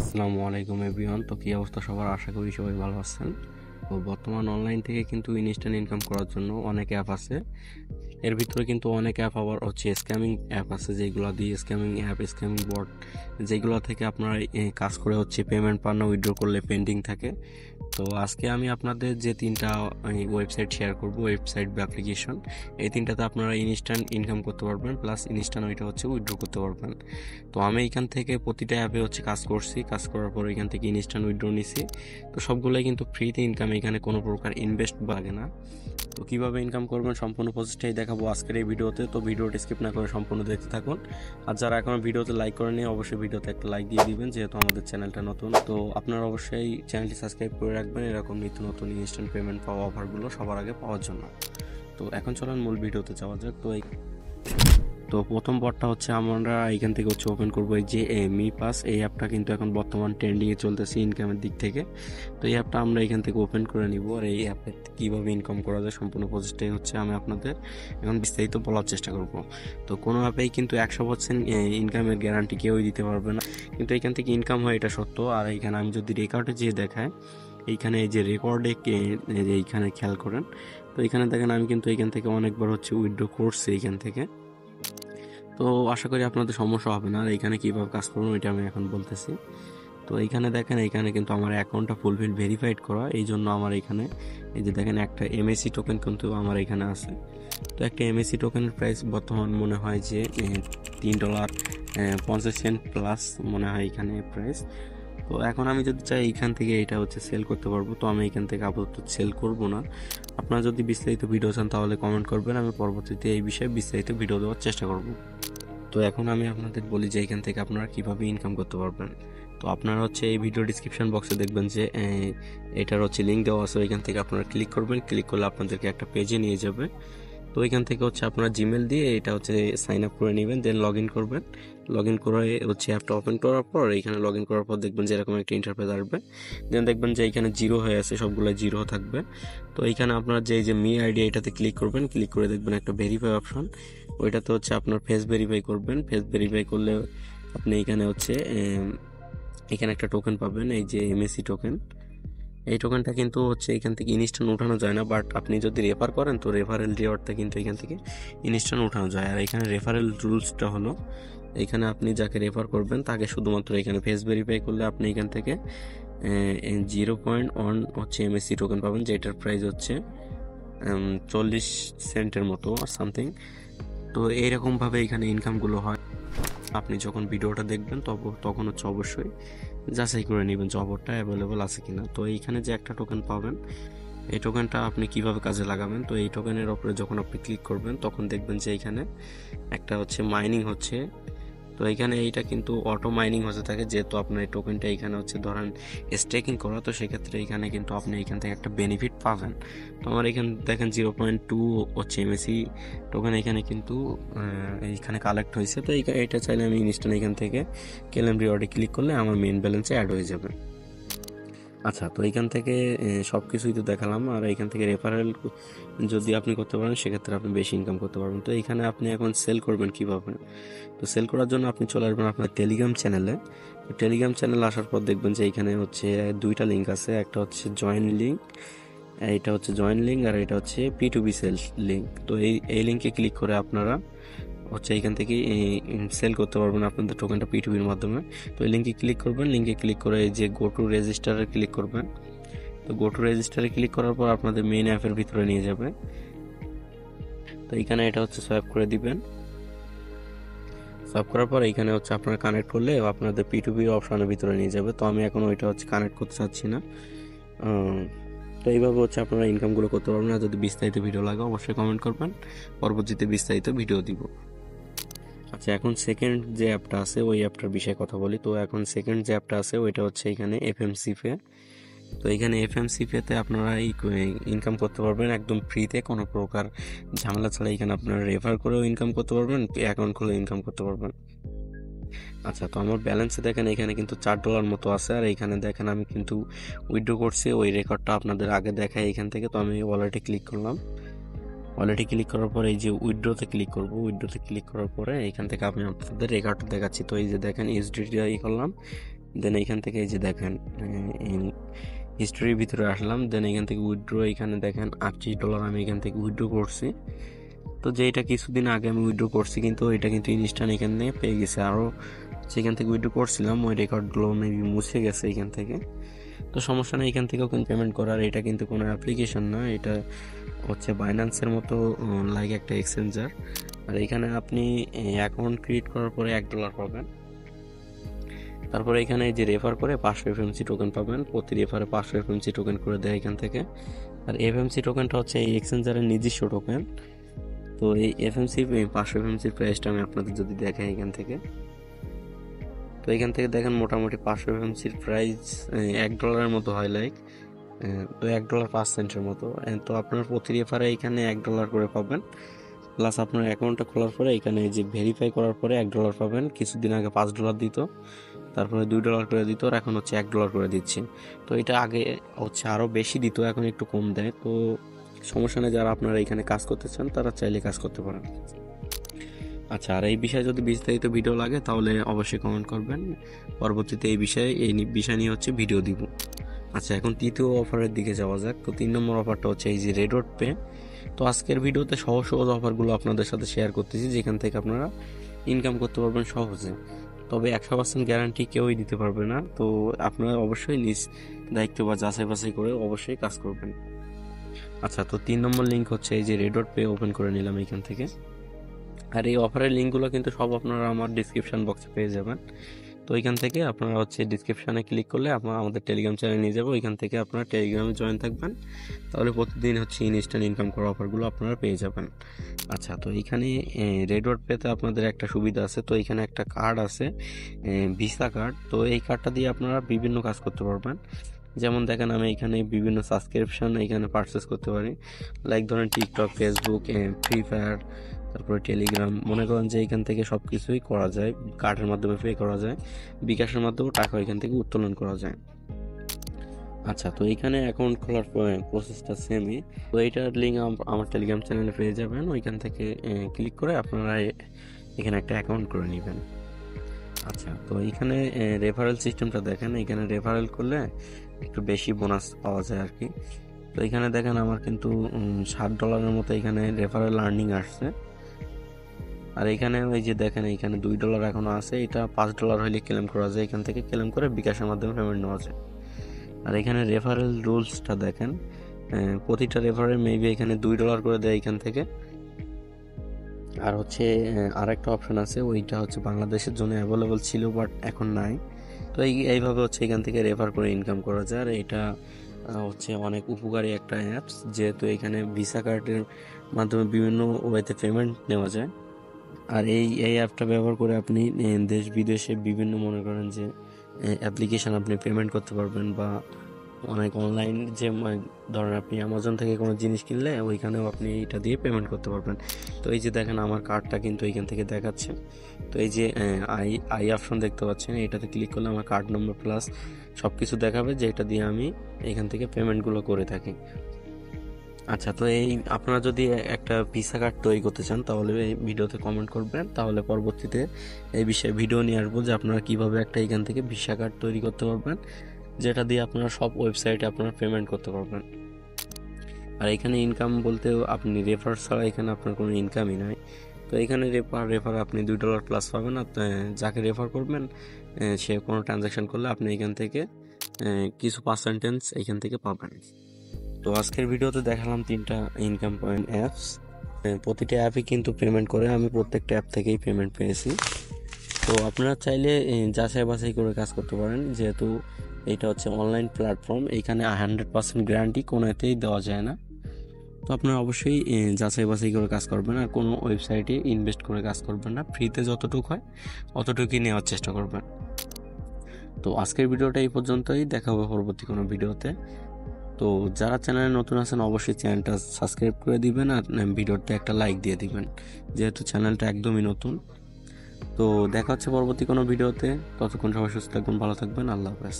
আসসালামু আলাইকুম এভরিওয়ান। তো কী অবস্থা সবার? আশা করি সবাই ভালো আছেন। তো বর্তমান অনলাইন থেকে কিন্তু ইনস্ট্যান্ট ইনকাম করার জন্য অনেক অ্যাপ আছে। এর ভিতরে কিন্তু অনেক অ্যাপ আবার হচ্ছে স্ক্যামিং অ্যাপ আছে, যেগুলো দিয়ে স্ক্যামিং অ্যাপ, স্ক্যামিং বট, যেগুলো থেকে আপনারা কাজ করে হচ্ছে পেমেন্ট পান না, উইথড্র করলে পেন্ডিং থাকে। তো আজকে আমি আপনাদের যে তিনটা ওয়েবসাইট শেয়ার করব, ওয়েবসাইট বা অ্যাপ্লিকেশন, এই তিনটাতে আপনারা ইনস্ট্যান্ট ইনকাম করতে পারবেন, প্লাস ইনস্ট্যান্ট ওইটা হচ্ছে উইথড্র করতে পারবেন। তো আমি এখান থেকে প্রতিটা অ্যাপে হচ্ছে কাজ করছি, কাজ করার পর এখান থেকে ইনস্ট্যান্ট উইথড্র নিছি। তো সবগুলোই কিন্তু ফ্রিতে ইনকাম, এখানে কোনো প্রকার ইনভেস্ট লাগে না। তো কীভাবে ইনকাম করবেন সম্পূর্ণ প্রসেসটাই দেখাবো আজকের এই ভিডিওতে। তো ভিডিওটি স্কিপ না করে সম্পূর্ণ দেখতে থাকুন। আর যারা এখন ভিডিওতে লাইক করেনি, অবশ্যই ভিডিওতে একটা লাইক দিয়ে দিবেন, যেহেতু আমাদের চ্যানেলটা নতুন। তো আপনারা অবশ্যই চ্যানেলটি সাবস্ক্রাইব করে রাখবেন এরকম নিত্য নতুন ইনস্ট্যান্ট পেমেন্ট পাওয়া অফারগুলো সবার আগে পাওয়ার জন্য। তো এখন চলেন মূল ভিডিওতে যাওয়া যাক। তো প্রথম পর্বটা হচ্ছে আমরা এখান থেকে হচ্ছে ওপেন করবো এই যে মি পাস। এই অ্যাপটা কিন্তু এখন বর্তমান ট্রেন্ডিংয়ে চলতেছে ইনকামের দিক থেকে। তো এই অ্যাপটা আমরা এখান থেকে ওপেন করে নিব, আর এই অ্যাপে কীভাবে ইনকাম করা যায় সম্পূর্ণ প্রসেসটাই হচ্ছে আমি আপনাদের এখন বিস্তারিত বলার চেষ্টা করব। তো কোনো অ্যাপেই কিন্তু 100% ইনকামের গ্যারান্টি কেউই দিতে পারবে না, কিন্তু এখান থেকে ইনকাম হয় এটা সত্য। আর এইখানে আমি যদি রেকর্ডে যেয়ে দেখায়, এইখানে এই যে রেকর্ডে এইখানে খেয়াল করেন, তো এইখানে দেখেন আমি কিন্তু এইখান থেকে অনেকবার হচ্ছে উইথড্র করছি এইখান থেকে। তো আশা করি আপনাদের সমস্যা হবে না। আর এইখানে কীভাবে কাজ করবেন ওইটা আমি এখন বলতেছি। তো এইখানে দেখেন, এইখানে কিন্তু আমার অ্যাকাউন্টটা ফুলফিল ভেরিফাইড করা, এই জন্য আমার এখানে এই যে দেখেন একটা এমএসি টোকেন কিন্তু আমার এখানে আছে। তো একটা এমএসি টোকেনের প্রাইস বর্তমান মনে হয় যে $3.50 প্লাস মনে হয় এখানে প্রাইস। তো এখন আমি যদি চাই এইখান থেকে এটা হচ্ছে সেল করতে পারবো। তো আমি এখান থেকে আপাতত সেল করব না। আপনারা যদি বিস্তারিত ভিডিও চান তাহলে কমেন্ট করবেন, আমি পরবর্তীতে এই বিষয়ে বিস্তারিত ভিডিও দেওয়ার চেষ্টা করব। তো এখন আমি আপনাদের বলি যে এখান থেকে আপনারা কিভাবে ইনকাম করতে পারবেন। তো আপনারা হচ্ছে এই ভিডিও ডিসক্রিপশন বক্সে দেখবেন যে এটার হচ্ছে লিঙ্ক দেওয়া আছে, ওইখান থেকে আপনারা ক্লিক করবেন। ক্লিক করলে আপনাদেরকে একটা পেজে নিয়ে যাবে। তো এখান থেকে হচ্ছে আপনারা জিমেল দিয়ে এটা হচ্ছে সাইন আপ করে নেবেন, দেন লগ ইন করবেন। লগ ইন করে হচ্ছে অ্যাপটা ওপেন করার পর এখানে লগ ইন করার পর দেখবেন যে এরকম একটা ইন্টারফেস আসবে। দেন দেখবেন যে এখানে জিরো হয়ে আছে, সবগুলো জিরো থাকবে। তো এইখানে আপনার যে মি আইডি এটাতে ক্লিক করবেন। ক্লিক করে দেখবেন একটা ভেরিফাই অপশন, ওইটাতে হচ্ছে আপনার ফেস ভেরিফাই করবেন। ফেস ভেরিফাই করলে আপনি এখানে হচ্ছে এখানে একটা টোকেন পাবেন, এই যে এমএসি টোকেন। এই টোকেনটা কিন্তু হচ্ছে এখান থেকে ইনস্ট্যান্ট উঠানো যায় না, বাট আপনি যদি রেফার করেন তো রেফারেল রিওয়ার্ডটা কিন্তু এখান থেকে ইনস্ট্যান্ট উঠানো যায়। আর এখানে রেফারেল রুলসটা হলো, এখানে আপনি যাকে রেফার করবেন তাকে শুধুমাত্র এখানে ফেস ভেরিফাই করলে আপনি এখান থেকে 0.1 হচ্ছে এমএসসি টোকেন পাবেন, যেটার প্রাইস হচ্ছে 40 সেন্টের মতো আর সামথিং। তো এইরকমভাবে এখানে ইনকামগুলো হয়। আপনি যখন ভিডিওটা দেখবেন তখন হচ্ছে অবশ্যই যাচাই করে নেবেন যে অফারটা অ্যাভেলেবল আছে কিনা। তো এইখানে যে একটা টোকেন পাবেন, এই টোকেনটা আপনি কিভাবে কাজে লাগাবেন, তো এই টোকেনের ওপরে যখন আপনি ক্লিক করবেন তখন দেখবেন যে এইখানে একটা হচ্ছে মাইনিং হচ্ছে। তো এইখানে এইটা কিন্তু অটো মাইনিং হতে থাকে, যেহেতু আপনার এই টোকেনটা এখানে হচ্ছে ধরেন স্টেকিং করা, তো সেক্ষেত্রে এখানে কিন্তু আপনি এখান থেকে একটা বেনিফিট পাবেন। তো আমার এখানে দেখেন 0.2 হচ্ছে এমএসি টোকেন এখানে কিন্তু এইখানে কালেক্ট হয়েছে। তো এইটা চাইলে আমি ইনস্ট্যান্ট এখান থেকে ক্লেম রিওয়ার্ডে ক্লিক করলে আমার মেন ব্যালেন্সে অ্যাড হয়ে যাবে। আচ্ছা, তো এইখান থেকে সব কিছুই তো দেখালাম। আর এইখান থেকে রেফারেল যদি আপনি করতে পারেন সেক্ষেত্রে আপনি বেশি ইনকাম করতে পারবেন। তো এইখানে আপনি এখন সেল করবেন কিভাবে? তো সেল করার জন্য আপনি চলে আসবেন আপনার টেলিগ্রাম চ্যানেলে। তো টেলিগ্রাম চ্যানেলে আসার পর দেখবেন যে এইখানে হচ্ছে দুইটা লিঙ্ক আছে, একটা হচ্ছে জয়েন লিঙ্ক, এটা হচ্ছে জয়েন লিঙ্ক, আর এটা হচ্ছে P2B সেল লিঙ্ক। তো এই লিঙ্কে ক্লিক করে আপনারা হচ্ছে এইখান থেকে সেল করতে পারবেন আপনাদের টোকেনটা P2Bর মাধ্যমে। তো এই লিঙ্কে ক্লিক করবেন, লিঙ্কে ক্লিক করে এই যে গো টু রেজিস্টারে ক্লিক করবেন। তো গো টু রেজিস্টারে ক্লিক করার পর আপনাদের মেইন অ্যাপের ভিতরে নিয়ে যাবে। তো এইখানে এটা হচ্ছে সোয়াইপ করে দিবেন। সোয়াইপ করার পর এইখানে হচ্ছে আপনারা কানেক্ট করলে আপনাদের P2B অপশনের ভিতরে নিয়ে যাবে। তো আমি এখন ওইটা হচ্ছে কানেক্ট করতে চাচ্ছি না। তো এইভাবে হচ্ছে আপনারা ইনকামগুলো করতে পারবেন। আর যদি বিস্তারিত ভিডিও লাগে অবশ্যই কমেন্ট করবেন, পরবর্তীতে বিস্তারিত ভিডিও দিব। আচ্ছা, এখন সেকেন্ড যে অ্যাপটা আছে ওই অ্যাপটার বিষয়ে কথা বলি। তো এখন সেকেন্ড যে অ্যাপটা আছে ওইটা হচ্ছে এখানে এফএমসি পে। তো এখানে এফএমসি পেতে আপনারা ইনকাম করতে পারবেন একদম ফ্রিতে, কোনো প্রকার ঝামেলা ছাড়া। এখানে আপনারা রেফার করেও ইনকাম করতে পারবেন, অ্যাকাউন্ট খুলে ইনকাম করতে পারবেন। আচ্ছা, তো আমার ব্যালেন্সে দেখেন এখানে কিন্তু $4 মতো আছে। আর এইখানে দেখেন আমি কিন্তু উইথড্র করছি, ওই রেকর্ডটা আপনাদের আগে দেখায় এখান থেকে। তো আমি ওয়ালেটে ক্লিক করলাম। ওয়ালেটে ক্লিক করার পরে এই যে উইথড্রোতে ক্লিক করব। উইথড্রোতে ক্লিক করার পরে এখান থেকে আমি আপনাদের রেকর্ডটা দেখাচ্ছি। তো এই যে দেখেন ইউএসডিটি করলাম, দেন এইখান থেকে এই যে দেখেন হিস্ট্রির ভিতরে আসলাম। দেন এখান থেকে উইথড্রো, এখানে দেখেন $38 আমি এখান থেকে উইথড্রো করছি। তো যেটা কিছুদিন আগে আমি উইথড্রো করছি, কিন্তু এটা কিন্তু ইনস্ট্যান্ট এখানে পেয়ে গেছে। আরও যেখান থেকে উইথড্রো করছিলাম ওই রেকর্ডগুলো মেবি মুছে গেছে এখান থেকে। তো সমস্যা নেই, এখান থেকেও কিন্তু পেমেন্ট করার। এটা কিন্তু কোনো অ্যাপ্লিকেশন না, এটা হচ্ছে বাইন্যান্সের মতো লাইক একটা এক্সচেঞ্জার। আর এখানে আপনি অ্যাকাউন্ট ক্রিয়েট করার পরে $1 পাবেন। তারপরে এখানে যে রেফার করে 500 FMC টোকেন পাবেন, প্রতি রেফারে 500 FMC টোকেন করে দেয় এখান থেকে। আর FMC টোকেনটা হচ্ছে এই এক্সচেঞ্জারের নিজস্ব টোকেন। তো এই FMC 500 FMC প্রাইসটা আমি আপনাদের যদি দেখাই এখান থেকে, তো এখান থেকে দেখেন মোটামুটি 500 FMCর প্রাইস $1 মতো হয়, লাইক তো $1.05 মতো। তো আপনার প্রতি রেফারে এখানে $1 করে পাবেন। প্লাস আপনার অ্যাকাউন্টটা খোলার পরে এখানে যে ভেরিফাই করার পরে $1 পাবেন। কিছুদিন আগে $5 দিত, তারপরে $2 করে দিত, আর এখন হচ্ছে $1 করে দিচ্ছে। তো এটা আগে হচ্ছে আরও বেশি দিত, এখন একটু কম দেয়। তো সমস্যা নেই, যারা আপনারা এখানে কাজ করতে চান তারা চাইলে কাজ করতে পারেন। আচ্ছা, আর এই বিষয়ে যদি বিস্তারিত ভিডিও লাগে তাহলে অবশ্যই কমেন্ট করবেন, পরবর্তীতে এই বিষয় নিয়ে হচ্ছে ভিডিও দিব। আচ্ছা, এখন তৃতীয় অফারের দিকে যাওয়া যাক। তো 3 নম্বর অফারটা হচ্ছে এই যে রেড পে। তো আজকের ভিডিওতে সহজ সহজ অফারগুলো আপনাদের সাথে শেয়ার করতেছি, যেখান থেকে আপনারা ইনকাম করতে পারবেন সহজে। তবে 100% গ্যারান্টি কেউই দিতে পারবে না। তো আপনারা অবশ্যই নিজ দায়িত্ব বা যাচাই বাছাই করে অবশ্যই কাজ করবেন। আচ্ছা, তো 3 নম্বর লিঙ্ক হচ্ছে এই যে রেড পে, ওপেন করে নিলাম এখান থেকে। আর এই অফারের লিঙ্কগুলো কিন্তু সব আপনারা আমার ডিসক্রিপশন বক্সে পেয়ে যাবেন। তো এখান থেকে আপনারা হচ্ছে ডিসক্রিপশানে ক্লিক করলে আপনারা আমাদের টেলিগ্রাম চ্যানেলে নিয়ে যাবো। ওইখান থেকে আপনারা টেলিগ্রামে জয়েন থাকবেন, তাহলে প্রতিদিন হচ্ছে ইনস্ট্যান্ট ইনকাম করা অফারগুলো আপনারা পেয়ে যাবেন। আচ্ছা, তো এইখানে রেড পেতে আপনাদের একটা সুবিধা আছে। তো এখানে একটা কার্ড আছে, ভিসা কার্ড। তো এই কার্ডটা দিয়ে আপনারা বিভিন্ন কাজ করতে পারবেন। যেমন দেখেন, আমি এখানে বিভিন্ন সাবস্ক্রিপশন এখানে পারচেস করতে পারি, লাইক ধরেন টিকটক, ফেসবুক, ফ্রি ফায়ার, তারপরে টেলিগ্রাম। মনে করেন যে এখান থেকে সব কিছুই করা যায়, কার্ডের মাধ্যমে পে করা যায়, বিকাশের মাধ্যমেও টাকা এখান থেকে উত্তোলন করা যায়। আচ্ছা, তো এইখানে অ্যাকাউন্ট খোলার প্রসেসটা সেমই। তো এইটার লিঙ্ক আমার টেলিগ্রাম চ্যানেলে পেয়ে যাবেন। ওইখান থেকে ক্লিক করে আপনারা এখানে একটা অ্যাকাউন্ট করে নেবেন। আচ্ছা, তো এইখানে রেফারেল সিস্টেমটা দেখেন, এখানে রেফারেল করলে একটু বেশি বোনাস পাওয়া যায় আর কি। তো এখানে দেখেন আমার কিন্তু $7 মতো এখানে রেফারেল আর্নিং আসছে। আর এখানে ওই যে দেখেন এখানে $2 এখনো আছে, এটা $5 হলে ক্লেম করা যায়, এখান থেকে ক্লেম করে বিকাশের মাধ্যমে পেমেন্ট নেওয়া যায়। আর এখানে রেফারেল রুলসটা দেখেন, প্রতিটা রেফারেল মেবি এখানে $2 করে দেয় এখান থেকে। আর হচ্ছে আরেকটা অপশন আছে, ওইটা হচ্ছে বাংলাদেশের জন্য অ্যাভেলেবল ছিল বাট এখন নাই। তো এইভাবে হচ্ছে এখান থেকে রেফার করে ইনকাম করা যায়। আর এটা হচ্ছে অনেক উপকারী একটা অ্যাপস, যেহেতু এখানে ভিসা কার্ডের মাধ্যমে বিভিন্ন ওয়েতে পেমেন্ট নেওয়া যায়। আর এই অ্যাপটা ব্যবহার করে আপনি দেশ বিদেশে বিভিন্ন মনে করেন যে অ্যাপ্লিকেশান আপনি পেমেন্ট করতে পারবেন, বা অনেক অনলাইন যে ধরেন আপনি অ্যামাজন থেকে কোনো জিনিস কিনলে ওইখানেও আপনি এটা দিয়ে পেমেন্ট করতে পারবেন। তো এই যে দেখেন আমার কার্ডটা কিন্তু এইখান থেকে দেখাচ্ছে। তো এই যে আই অপশন দেখতে পাচ্ছেন, এটাতে ক্লিক করলে আমার কার্ড নম্বর প্লাস সব কিছু দেখাবে, যে এটা দিয়ে আমি এখান থেকে পেমেন্টগুলো করে থাকি। আচ্ছা, তো এই আপনারা যদি একটা ভিসা কার্ড তৈরি করতে চান তাহলে এই ভিডিওতে কমেন্ট করবেন, তাহলে পরবর্তীতে এই বিষয়ে ভিডিও নিয়ে আসবো যে আপনারা কিভাবে একটা এখান থেকে ভিসা কার্ড তৈরি করতে পারবেন, যেটা দিয়ে আপনারা সব ওয়েবসাইটে আপনারা পেমেন্ট করতে পারবেন। আর এখানে ইনকাম বলতেও আপনি রেফার ছাড়া এখানে আপনার কোনো ইনকামই নাই। তো এখানে রেফার আপনি $2 প্লাস পাবেন। আর যাকে রেফার করবেন সে কোনো ট্রানজ্যাকশন করলে আপনি এখান থেকে কিছু পার্সেন্টেজ এখান থেকে পাবেন। তো আজকের ভিডিওতে দেখালাম 3টা ইনকাম পয়েন্ট অ্যাপস। প্রতিটা অ্যাপই কিন্তু পেমেন্ট করে, আমি প্রত্যেকটা অ্যাপ থেকেই পেমেন্ট পেয়েছি। তো আপনারা চাইলে যাচাই বাছাই করে কাজ করতে পারেন, যেহেতু এটা হচ্ছে অনলাইন প্ল্যাটফর্ম, এইখানে 100% গ্যারান্টি কোনো এতেই দেওয়া যায় না। তো আপনারা অবশ্যই যাচাই বাছাই করে কাজ করবেন, আর কোনো ওয়েবসাইটে ইনভেস্ট করে কাজ করবেন না, ফ্রিতে যতটুকু হয় অতটুকুই নেওয়ার চেষ্টা করবেন। তো আজকের ভিডিওটা এই পর্যন্তই, দেখা হবে পরবর্তী কোনো ভিডিওতে। তো যারা চ্যানেলে নতুন আছেন অবশ্যই চ্যানেলটা সাবস্ক্রাইব করে দিবেন, আর ভিডিওতে একটা লাইক দিয়ে দিবেন, যেহেতু চ্যানেলটা একদমই নতুন। তো দেখা হচ্ছে পরবর্তী কোনো ভিডিওতে, ততক্ষণ সবাই সুস্থ থাকবেন, ভালো থাকবেন, আল্লাহ হাফেজ।